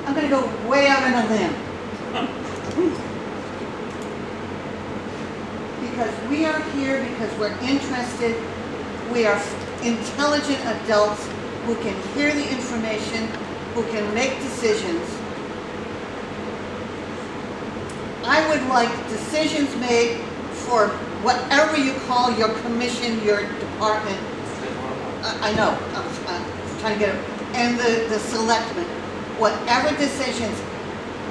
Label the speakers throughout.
Speaker 1: I'm going to go way out on a limb. Because we are here because we're interested. We are intelligent adults who can hear the information, who can make decisions. I would like decisions made for whatever you call your commission, your department. I know, I'm trying to get it. And the selectmen. Whatever decisions,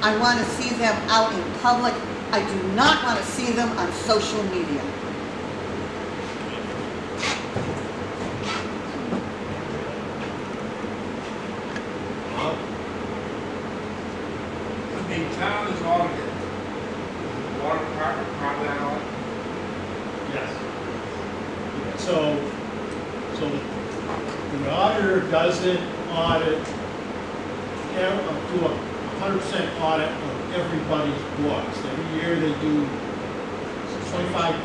Speaker 1: I want to see them out in public. I do not want to see them on social media.
Speaker 2: The town is audited. The water department, part of that audit?
Speaker 3: Yes. So the auditor doesn't audit, do a 100% audit of everybody's books. Every year they do 25%.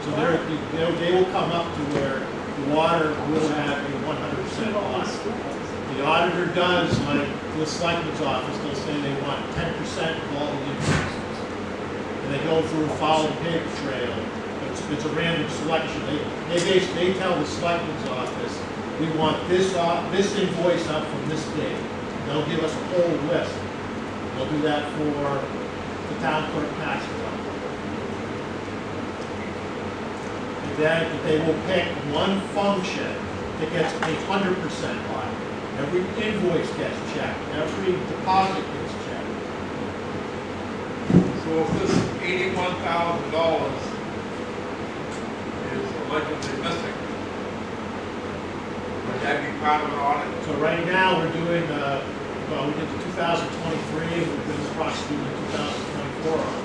Speaker 3: So they will come up to where the water will have a 100% audit. The auditor does, like the selectmen's office, they'll say they want 10% of all the invoices. And they go through, follow the paper trail. It's a random selection. They tell the selectmen's office, we want this invoice up from this date. They'll give us a whole list. They'll do that for the town clerk tax collector. And then they will pick one function that gets a 100% audit. Every invoice gets checked. Every deposit gets checked.
Speaker 2: So if this $81,000 is allegedly missing, would that be part of an audit?
Speaker 3: So right now we're doing, well, we did the 2023, we're doing approximately 2024 audit.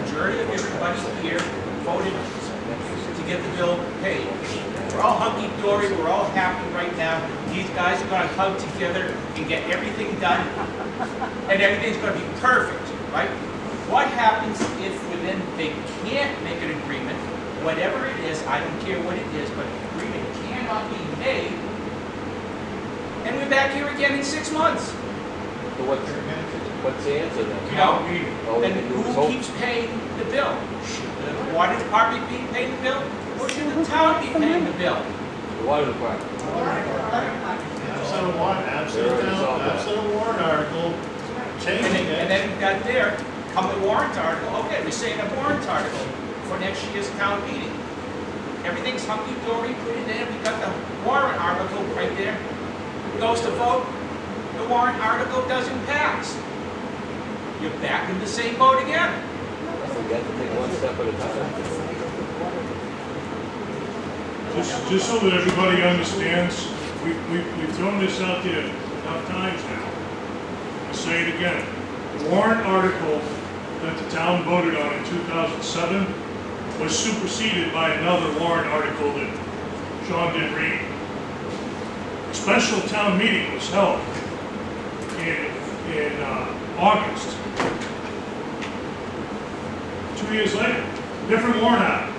Speaker 4: Majority of everybody here voted to get the bill paid. We're all hunky-dory, we're all happy right now. These guys are going to come together and get everything done, and everything's going to be perfect, right? What happens if within they can't make an agreement, whatever it is, I don't care what it is, but an agreement cannot be made, and we're back here again in 6 months?
Speaker 5: So what's the answer then?
Speaker 4: You know, then who keeps paying the bill? Should the water department be paying the bill, or should the town be paying the bill?
Speaker 5: The water department.
Speaker 3: Absent a warrant article, changing it.
Speaker 4: And then we got there, come the warrant article, okay, we're saying a warrant article for next year's town meeting. Everything's hunky-dory, put it in, we got the warrant article right there. Goes to vote, the warrant article doesn't pass. You're back in the same boat again.
Speaker 5: We got to take one step at a time.
Speaker 6: Just so that everybody understands, we've thrown this out there enough times now. I'll say it again. The warrant article that the town voted on in 2007 was superseded by another warrant article that Sean didn't read. A special town meeting was held in August. 2 years later, different warrant article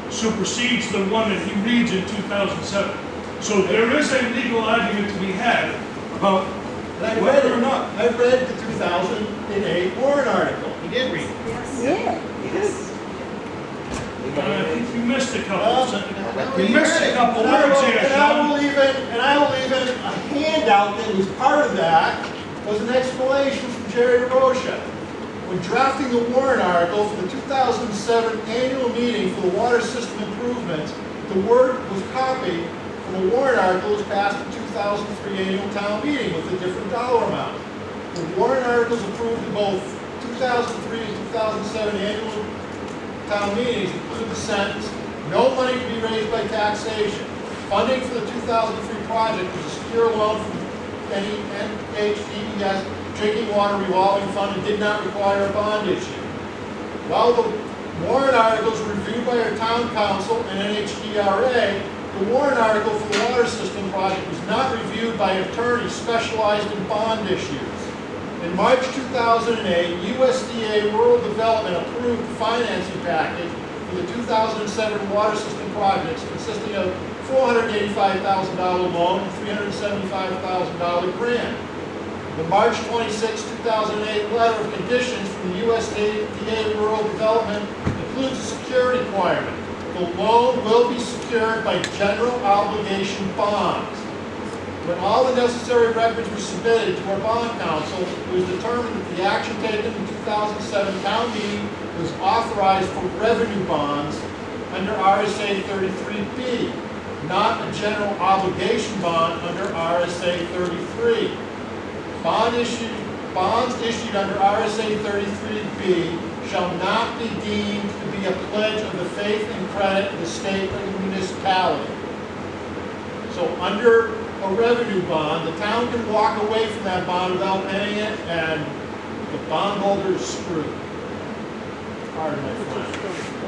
Speaker 6: supersedes the one that he reads in 2007. So there is a legal argument to be had about whether or not.
Speaker 3: I read the 2008 warrant article. He did read it.
Speaker 1: Yeah.
Speaker 5: He did.
Speaker 6: I think you missed a couple.
Speaker 3: Well,
Speaker 6: You missed a couple words here,
Speaker 3: and I
Speaker 6: Sean.
Speaker 3: will even hand handout that was part of that was an explanation from Jerry DeRocha. When drafting the warrant article for the 2007 annual meeting for the water system improvements, the word was copied from a warrant article that was passed at the 2003 annual town meeting with a different dollar amount. The warrant articles approved in both 2003 and 2007 annual town meetings include the sentence, "No money to be raised by taxation. Funding for the 2003 project was a secure loan from any NHDES drinking water revolving fund and did not require a bond issue." While the warrant articles were reviewed by our town council and NHDRA, the warrant article for the water system project was not reviewed by attorneys specialized in bond issues. In March 2008, USDA Rural Development approved the financing package for the 2007 water system projects consisting of $485,000 loan and $375,000 grant. The March 26, 2008 letter of conditions from the USDA Rural Development includes a security requirement. The loan will be secured by general obligation bonds. When all the necessary records were submitted to our bond council, it was determined that the action taken in the 2007 town meeting was authorized for revenue bonds under RSA 33B, not a general obligation bond under RSA 33. Bonds issued under RSA 33B shall not be deemed to be a pledge of the faith and credit of the state or the municipality. So under a revenue bond, the town can walk away from that bond without paying it, and the bondholder is screwed. Pardon my French.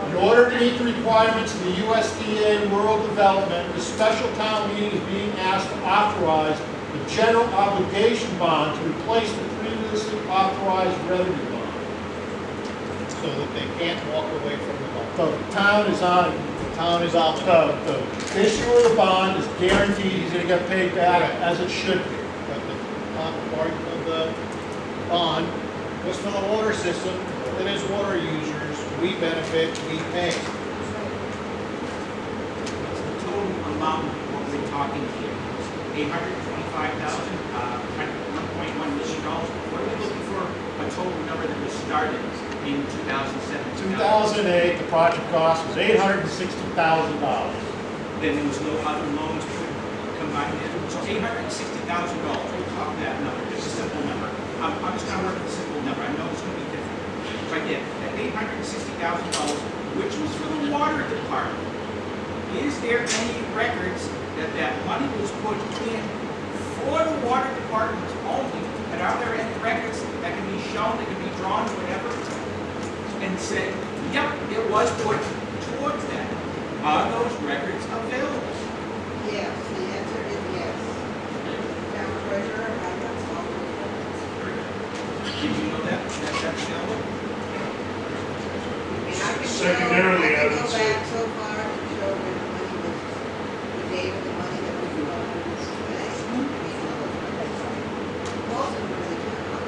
Speaker 3: In order to meet the requirements of the USDA Rural Development, the special town meeting is being asked to authorize the general obligation bond to replace the previously authorized revenue bond.
Speaker 7: So that they can't walk away from the bond.
Speaker 3: So the town is obligated. The issuer of the bond is guaranteed he's going to get paid back as it should be.
Speaker 7: But the top part of the bond was for the water system, that is water users, we benefit, we pay.
Speaker 4: What's the total amount of what we're talking here? 825,000, $1.1 million. What are we looking for a total number that was started in 2007?
Speaker 3: 2008, the project cost was $860,000.
Speaker 4: Then there was no other loans combined in. So $860,000, we'll talk that number, just a simple number. I'm just gonna work with a simple number, I know it's gonna be different. So I get that $860,000, which was for the water department. Is there any records that that money was put in for the water department only? And are there any records that can be shown, that can be drawn, whatever, and said, yep, it was put towards that? Are those records available?
Speaker 8: Yes, the answer is yes. Town treasurer, I got all the records.
Speaker 4: Did you know that? That's available?
Speaker 8: And I can
Speaker 6: Secondarily, I
Speaker 8: go
Speaker 6: would say-
Speaker 8: back so far to show where the money was, the date of the money that was going to this bank. Most of them are the town.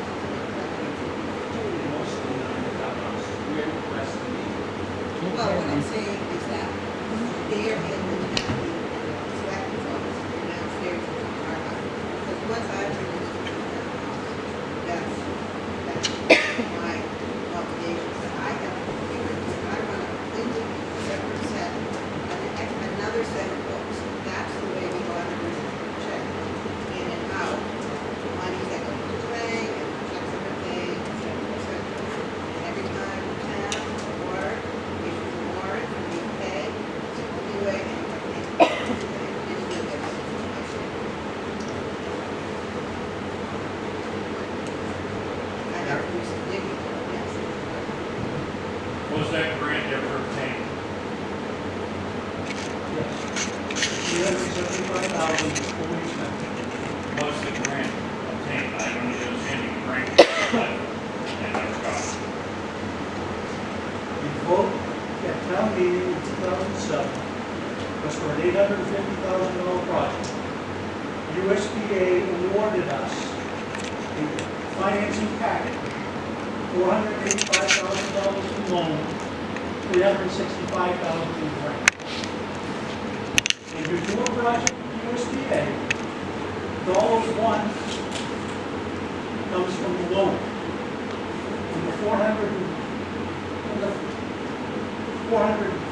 Speaker 4: Most of them are not us. We're requesting the
Speaker 8: Well, what I'm saying is that they're in the town, selectmen's office, and downstairs is our house. Because once I bring this to the town house, that's my obligation. So I have to figure, I run a completely separate set, and another set of books. That's the way the auditors check in and out. Money that goes to the bank, and checks that are paid, et cetera, et cetera. And every time the town or issues a warrant for being paid, it's the only way anyone can do this. I have to do some digging, yes.
Speaker 6: Was that grant ever obtained?
Speaker 3: $375,000 before we spent it.
Speaker 6: Was the grant obtained? I don't understand the grant left and never got it.
Speaker 9: The vote at town meeting in 2007 was for an $850,000 project. USDA awarded us a financing package, $485,000 in loan, $365,000 in grant. When you do a project with USDA, $1 comes from the loan. And the 400